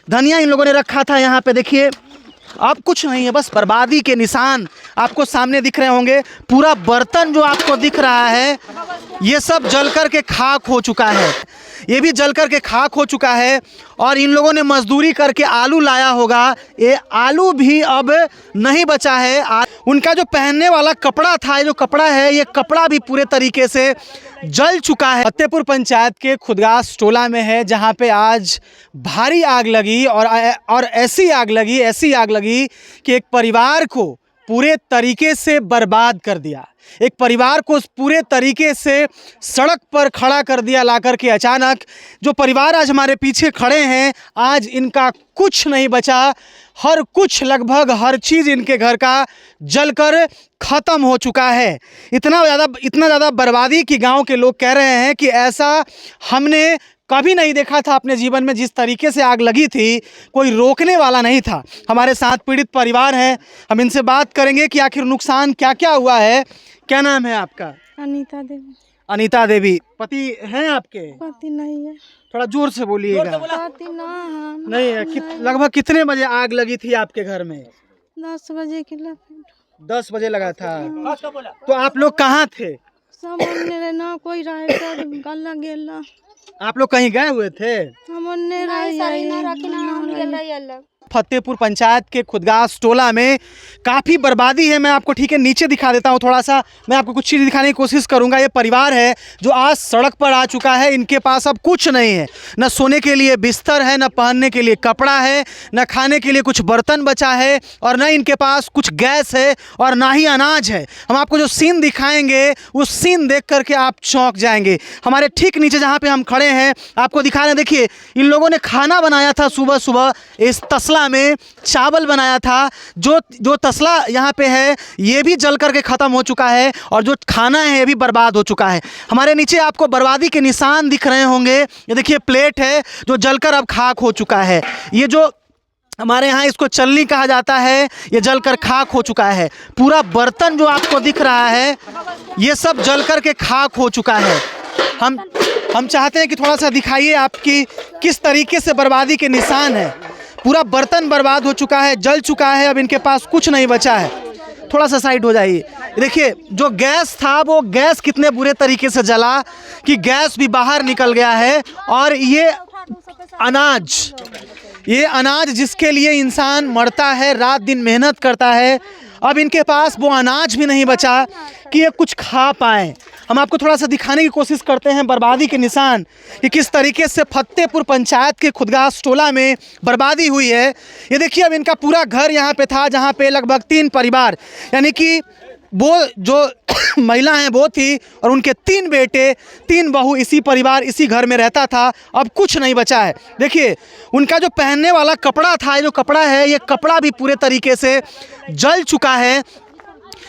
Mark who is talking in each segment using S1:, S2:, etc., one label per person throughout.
S1: धनिया इन लोगों ने रखा था यहाँ पे, देखिए अब कुछ नहीं है, बस बर्बादी के निशान आपको सामने दिख रहे होंगे। पूरा बर्तन जो आपको दिख रहा है ये सब जलकर के खाक हो चुका है, ये भी जलकर के खाक हो चुका है। और इन लोगों ने मजदूरी करके आलू लाया होगा, ये आलू भी अब नहीं बचा है। उनका जो पहनने वाला कपड़ा था, ये जो कपड़ा है ये कपड़ा भी पूरे तरीके से जल चुका है। फतेहपुर पंचायत के खुदगास टोला में है जहां पे आज भारी आग लगी और ऐसी आग लगी कि एक परिवार को पूरे तरीके से बर्बाद कर दिया, एक परिवार को पूरे तरीके से सड़क पर खड़ा कर दिया लाकर के। अचानक जो परिवार आज हमारे पीछे खड़े हैं, आज इनका कुछ नहीं बचा, हर कुछ लगभग हर चीज़ इनके घर का जलकर ख़त्म हो चुका है। इतना ज़्यादा बर्बादी कि गांव के लोग कह रहे हैं कि ऐसा हमने कभी नहीं देखा था अपने जीवन में। जिस तरीके से आग लगी थी कोई रोकने वाला नहीं था। हमारे साथ पीड़ित परिवार है, हम इनसे बात करेंगे कि आखिर नुकसान क्या क्या हुआ है। क्या नाम है आपका?
S2: अनीता देवी।
S1: अनीता देवी। पति हैं आपके?
S2: पति नहीं है।
S1: थोड़ा जोर से बोलिएगा।
S2: पति
S1: नहीं है। लगभग कितने बजे आग लगी थी आपके घर में?
S2: 10 बजे के लगे।
S1: 10 बजे लगा था। तो आप लोग कहाँ थे?
S2: सामने ना कोई रहे, गल्ला गेला।
S1: आप लोग कहीं गए हुए थे? फतेहपुर पंचायत के खुदगास टोला में काफ़ी बर्बादी है। मैं आपको ठीक है नीचे दिखा देता हूँ, थोड़ा सा मैं आपको कुछ चीज़ दिखाने की कोशिश करूँगा। ये परिवार है जो आज सड़क पर आ चुका है, इनके पास अब कुछ नहीं है, न सोने के लिए बिस्तर है, न पहनने के लिए कपड़ा है, न खाने के लिए कुछ बर्तन बचा है, और न इनके पास कुछ गैस है और ना ही अनाज है। हम आपको जो सीन दिखाएंगे उस सीन देख करके आप चौंक जाएंगे। हमारे ठीक नीचे जहाँ पर हम खड़े हैं आपको दिखा रहे हैं, देखिए इन लोगों ने खाना बनाया था सुबह सुबह, इस तसला में चावल बनाया था। जो तसला यहाँ पे है ये भी जल करके ख़त्म हो चुका है और जो खाना है ये भी बर्बाद हो चुका है। हमारे नीचे आपको बर्बादी के निशान दिख रहे होंगे, ये देखिए प्लेट है जो जलकर अब खाक हो चुका है। ये जो हमारे यहाँ इसको चलनी कहा जाता है, ये जलकर खाक हो चुका है। पूरा बर्तन जो आपको दिख रहा है ये सब जलकर के खाक हो चुका है। हम चाहते हैं कि थोड़ा सा दिखाइए आपकी किस तरीके से बर्बादी के निशान है। पूरा बर्तन बर्बाद हो चुका है, जल चुका है, अब इनके पास कुछ नहीं बचा है। थोड़ा सा साइड हो जाइए। देखिए जो गैस था वो गैस कितने बुरे तरीके से जला कि गैस भी बाहर निकल गया है। और ये अनाज जिसके लिए इंसान मरता है, रात दिन मेहनत करता है, अब इनके पास वो अनाज भी नहीं बचा कि ये कुछ खा पाएँ। हम आपको थोड़ा सा दिखाने की कोशिश करते हैं बर्बादी के निशान कि किस तरीके से फतेहपुर पंचायत के खुदगास टोला में बर्बादी हुई है। ये देखिए अब इनका पूरा घर यहाँ पे था जहाँ पे लगभग 3 परिवार, यानी कि वो जो महिला हैं वो थी और उनके 3 बेटे 3 बहू इसी परिवार इसी घर में रहता था। अब कुछ नहीं बचा है। देखिए उनका जो पहनने वाला कपड़ा था, ये जो कपड़ा है ये कपड़ा भी पूरे तरीके से जल चुका है।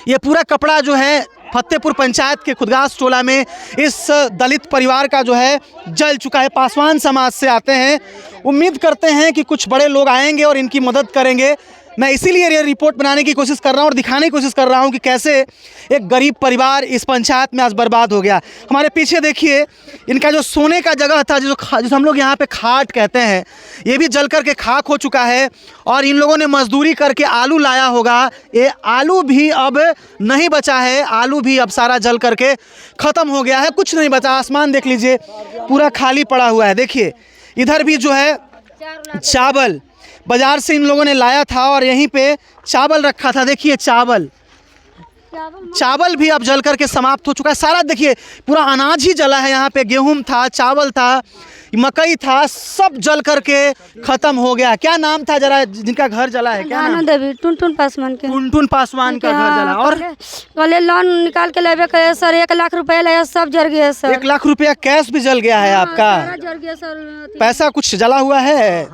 S1: ये पूरा कपड़ा जो है फतेहपुर पंचायत के खुदगास टोला में इस दलित परिवार का जो है जल चुका है। पासवान समाज से आते हैं, उम्मीद करते हैं कि कुछ बड़े लोग आएंगे और इनकी मदद करेंगे। मैं इसीलिए ये रिपोर्ट बनाने की कोशिश कर रहा हूँ और दिखाने की कोशिश कर रहा हूँ कि कैसे एक गरीब परिवार इस पंचायत में आज बर्बाद हो गया। हमारे पीछे देखिए इनका जो सोने का जगह था, जिसे हम लोग यहाँ पे खाट कहते हैं, ये भी जल कर के खाक हो चुका है। और इन लोगों ने मजदूरी करके आलू लाया होगा, ये आलू भी अब नहीं बचा है, आलू भी अब सारा जल करके ख़त्म हो गया है, कुछ नहीं बचा। आसमान देख लीजिए पूरा खाली पड़ा हुआ है। देखिए इधर भी जो है चावल बाज़ार से इन लोगों ने लाया था और यहीं पे चावल रखा था। देखिए चावल भी अब जल करके समाप्त हो चुका है सारा। देखिए पूरा अनाज ही जला है, यहाँ पे गेहूं था, चावल था, मकई था, सब जल करके ख़त्म हो गया। क्या नाम था जरा जिनका घर जला है? क्या नाम?
S2: देवी। टुनटुन पासवान के।
S1: टुनटुन पासवान का घर जला। और
S2: पहले लोन निकाल के लेवे के सर 1 लाख रुपया लगा, सब जल गया सर।
S1: 1 लाख रुपया कैश भी जल गया है आपका?
S2: जल गया सर।
S1: पैसा कुछ जला हुआ है?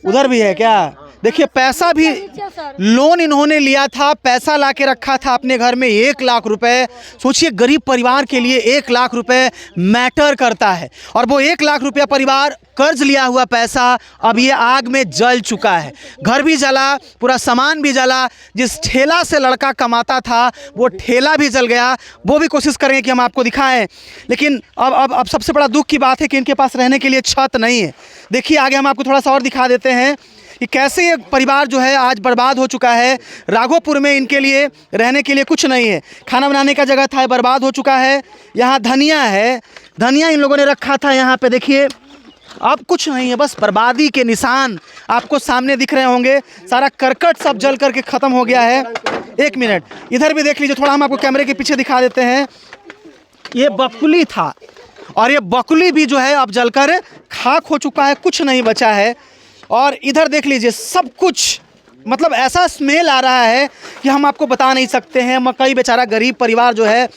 S1: उधर भी है क्या? देखिए पैसा भी लोन इन्होंने लिया था, पैसा ला के रखा था अपने घर में 1 लाख रुपए। सोचिए गरीब परिवार के लिए 1 लाख रुपए मैटर करता है, और वो 1 लाख रुपया परिवार कर्ज लिया हुआ पैसा अब ये आग में जल चुका है। घर भी जला, पूरा सामान भी जला, जिस ठेला से लड़का कमाता था वो ठेला भी जल गया। वो भी कोशिश करेंगे कि हम आपको दिखाएं, लेकिन अब सबसे बड़ा दुख की बात है कि इनके पास रहने के लिए छत नहीं है। देखिए आगे हम आपको थोड़ा सा और दिखा देते हैं कि कैसे ये परिवार जो है आज बर्बाद हो चुका है। राघोपुर में इनके लिए रहने के लिए कुछ नहीं है, खाना बनाने का जगह था, बर्बाद हो चुका है। यहाँ धनिया है, धनिया इन लोगों ने रखा था यहाँ पे, देखिए अब कुछ नहीं है, बस बर्बादी के निशान आपको सामने दिख रहे होंगे। सारा करकट सब जल करके ख़त्म हो गया है। 1 मिनट इधर भी देख लीजिए, थोड़ा हम आपको कैमरे के पीछे दिखा देते हैं। ये बकुली था, और ये बकुली भी जो है अब जलकर खाक हो चुका है, कुछ नहीं बचा है। और इधर देख लीजिए सब कुछ, मतलब ऐसा स्मेल आ रहा है कि हम आपको बता नहीं सकते हैं। मकई बेचारा गरीब परिवार जो है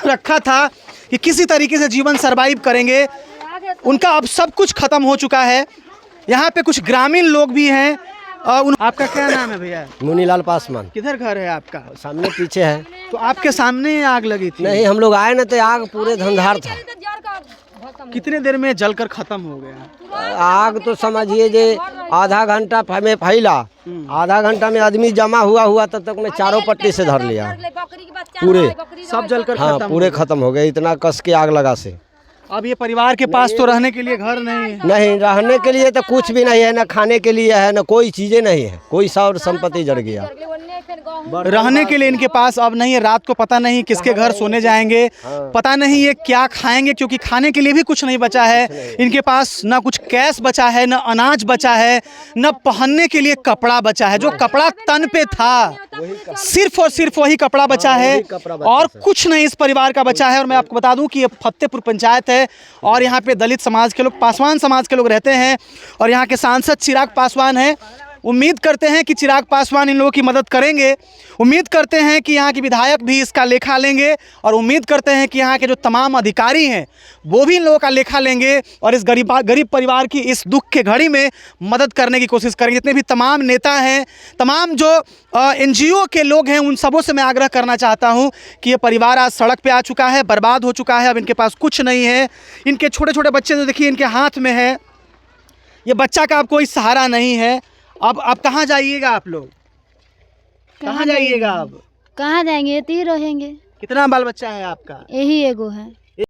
S1: रखा था कि किसी तरीके से जीवन सरवाइव करेंगे, उनका अब सब कुछ ख़त्म हो चुका है। यहाँ पे कुछ ग्रामीण लोग भी हैं। आपका क्या नाम है भैया?
S3: मुनीलाल पासवान।
S1: किधर घर है आपका?
S3: सामने पीछे है।
S1: तो आपके सामने आग लगी थी?
S3: नहीं, हम लोग आए ना तो आग पूरे धंधार था।
S1: कितने देर में जलकर खत्म हो गया?
S3: आग तो समझिए जे आधा घंटा में फैला, आधा घंटा में आदमी जमा हुआ तब तक में चारों पट्टी से धर लिया, पूरे
S1: सब जलकर
S3: हाँ
S1: खत्म
S3: पूरे खत्म हो गए, इतना कस के आग लगा से।
S1: अब ये परिवार के पास तो रहने के लिए घर नहीं है।
S3: नहीं, रहने के लिए तो कुछ भी नहीं है, ना खाने के लिए है, ना कोई चीजें नहीं है, कोई सब संपत्ति जल गया।
S1: रहने के लिए इनके पास अब नहीं है। रात को पता नहीं किसके घर सोने जाएंगे, पता नहीं ये क्या खाएंगे, क्योंकि खाने के लिए भी कुछ नहीं बचा है इनके पास। ना कुछ कैश बचा है, ना अनाज बचा है, ना पहनने के लिए कपड़ा बचा है। जो कपड़ा तन पे था सिर्फ और सिर्फ वही कपड़ा बचा है, और कुछ नहीं इस परिवार का बचा है। और मैं आपको बता दूं कि ये फतेहपुर पंचायत है, और यहाँ पे दलित समाज के लोग, पासवान समाज के लोग रहते हैं, और यहाँ के सांसद चिराग पासवान हैं। उम्मीद करते हैं कि चिराग पासवान इन लोगों की मदद करेंगे। उम्मीद करते हैं कि यहाँ के विधायक भी इसका लेखा लेंगे, और उम्मीद करते हैं कि यहाँ के जो तमाम अधिकारी हैं वो भी इन लोगों का लेखा लेंगे, और इस गरीब परिवार की इस दुख के घड़ी में मदद करने की कोशिश करेंगे। जितने भी तमाम नेता हैं, तमाम जो NGO के लोग हैं, उन सबों से मैं आग्रह करना चाहता हूँ कि ये परिवार आज सड़क पे आ चुका है, बर्बाद हो चुका है। अब इनके पास कुछ नहीं है। इनके छोटे छोटे बच्चे जो देखिए इनके हाथ में है, ये बच्चा का अब कोई सहारा नहीं है। अब कहाँ जाइएगा आप लोग? कहाँ जाइएगा अब?
S4: कहाँ जाएंगे? ये रहेंगे।
S1: कितना बाल बच्चा है आपका?
S4: यही एगो है।